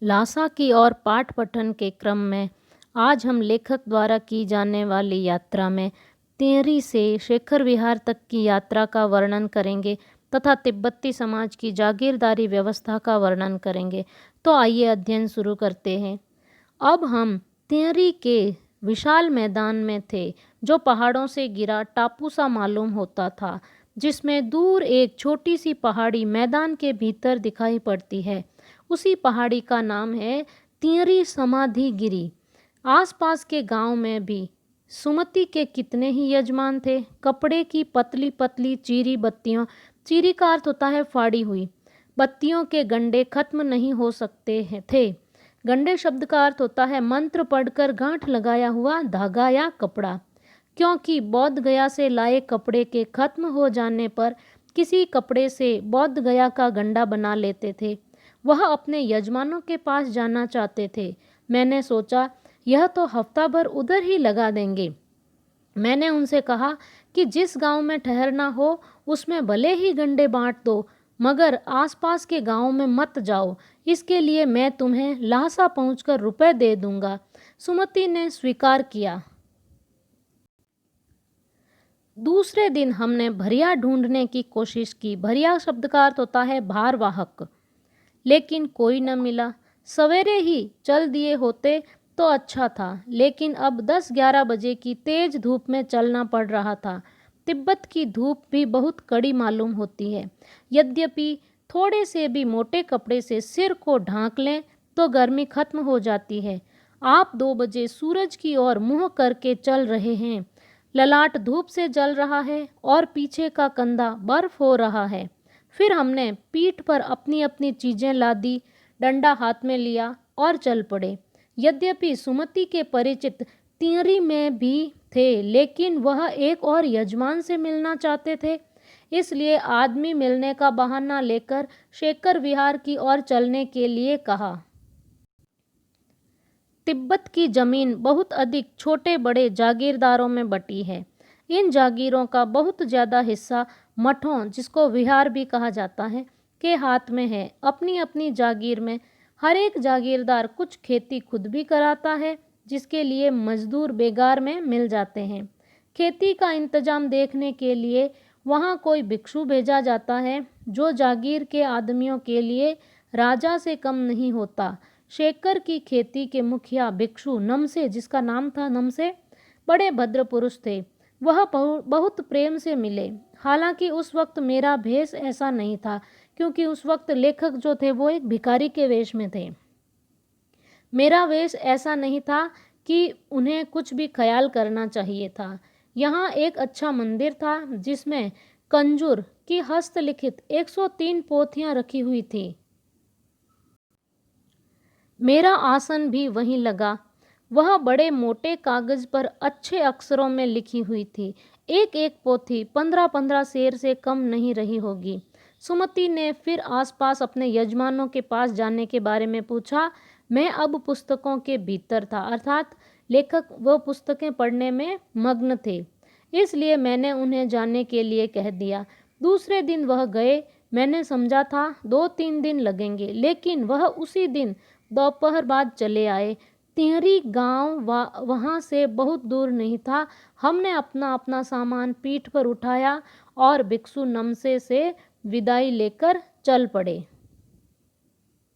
लासा की और पाठ पठन के क्रम में आज हम लेखक द्वारा की जाने वाली यात्रा में टिहरी से शेखर विहार तक की यात्रा का वर्णन करेंगे तथा तिब्बती समाज की जागीरदारी व्यवस्था का वर्णन करेंगे। तो आइए अध्ययन शुरू करते हैं। अब हम टिहरी के विशाल मैदान में थे, जो पहाड़ों से घिरा टापू सा मालूम होता था, जिसमें दूर एक छोटी सी पहाड़ी मैदान के भीतर दिखाई पड़ती है। उसी पहाड़ी का नाम है टिहरी समाधिगिरी। आसपास के गांव में भी सुमति के कितने ही यजमान थे। कपड़े की पतली पतली चीरी बत्तियों, चीरी का अर्थ होता है फाड़ी हुई, बत्तियों के गंडे खत्म नहीं हो सकते थे। गंडे शब्द का अर्थ होता है मंत्र पढ़कर गांठ लगाया हुआ धागा या कपड़ा, क्योंकि बोध गया से लाए कपड़े के खत्म हो जाने पर किसी कपड़े से बोध गया का गंडा बना लेते थे। वह अपने यजमानों के पास जाना चाहते थे। मैंने सोचा यह तो हफ्ता भर उधर ही लगा देंगे। मैंने उनसे कहा कि जिस गांव में ठहरना हो उसमें भले ही गंडे बांट दो, मगर आसपास के गांव में मत जाओ। इसके लिए मैं तुम्हें लासा पहुंचकर रुपए दे दूंगा। सुमति ने स्वीकार किया। दूसरे दिन हमने भरिया ढूंढने की कोशिश की। भरिया शब्द का अर्थ होता है भारवाहक, लेकिन कोई न मिला। सवेरे ही चल दिए होते तो अच्छा था, लेकिन अब 10-11 बजे की तेज धूप में चलना पड़ रहा था। तिब्बत की धूप भी बहुत कड़ी मालूम होती है। यद्यपि थोड़े से भी मोटे कपड़े से सिर को ढांक लें तो गर्मी खत्म हो जाती है। आप 2 बजे सूरज की ओर मुंह करके चल रहे हैं। ललाट धूप से जल रहा है और पीछे का कंधा बर्फ हो रहा है। फिर हमने पीठ पर अपनी अपनी चीजें लादी, डंडा हाथ में लिया और चल पड़े। यद्यपि सुमति के परिचित टिहरी में भी थे, लेकिन वह एक और यजमान से मिलना चाहते थे। इसलिए आदमी मिलने का बहाना लेकर शेखर विहार की ओर चलने के लिए कहा। तिब्बत की जमीन बहुत अधिक छोटे बड़े जागीरदारों में बटी है। इन जागीरों का बहुत ज़्यादा हिस्सा मठों, जिसको विहार भी कहा जाता है, के हाथ में है। अपनी अपनी जागीर में हर एक जागीरदार कुछ खेती खुद भी कराता है, जिसके लिए मजदूर बेगार में मिल जाते हैं। खेती का इंतजाम देखने के लिए वहाँ कोई भिक्षु भेजा जाता है, जो जागीर के आदमियों के लिए राजा से कम नहीं होता। शेखर की खेती के मुखिया भिक्षु नमसे, जिसका नाम था नमसे, बड़े भद्र पुरुष थे। वह बहुत प्रेम से मिले। हालांकि उस वक्त मेरा भेष ऐसा नहीं था, क्योंकि उस वक्त लेखक जो थे वो एक भिखारी के वेश में थे। मेरा वेश ऐसा नहीं था कि उन्हें कुछ भी ख्याल करना चाहिए था। यहाँ एक अच्छा मंदिर था, जिसमें कंजूर की हस्तलिखित 103 पोथियां रखी हुई थी। मेरा आसन भी वहीं लगा। वह बड़े मोटे कागज पर अच्छे अक्षरों में लिखी हुई थी। एक एक पोथी 15-15 शेर से कम नहीं रही होगी। सुमति ने फिर आसपास अपने यजमानों के पास जाने के बारे में पूछा। मैं अब पुस्तकों के भीतर था, अर्थात लेखक वो पुस्तकें पढ़ने में मग्न थे, इसलिए मैंने उन्हें जाने के लिए कह दिया। दूसरे दिन वह गए। मैंने समझा था 2-3 दिन लगेंगे, लेकिन वह उसी दिन दोपहर बाद चले आए। टिहरी गांव वहाँ से बहुत दूर नहीं था। हमने अपना अपना सामान पीठ पर उठाया और भिक्षु नमसे से विदाई लेकर चल पड़े।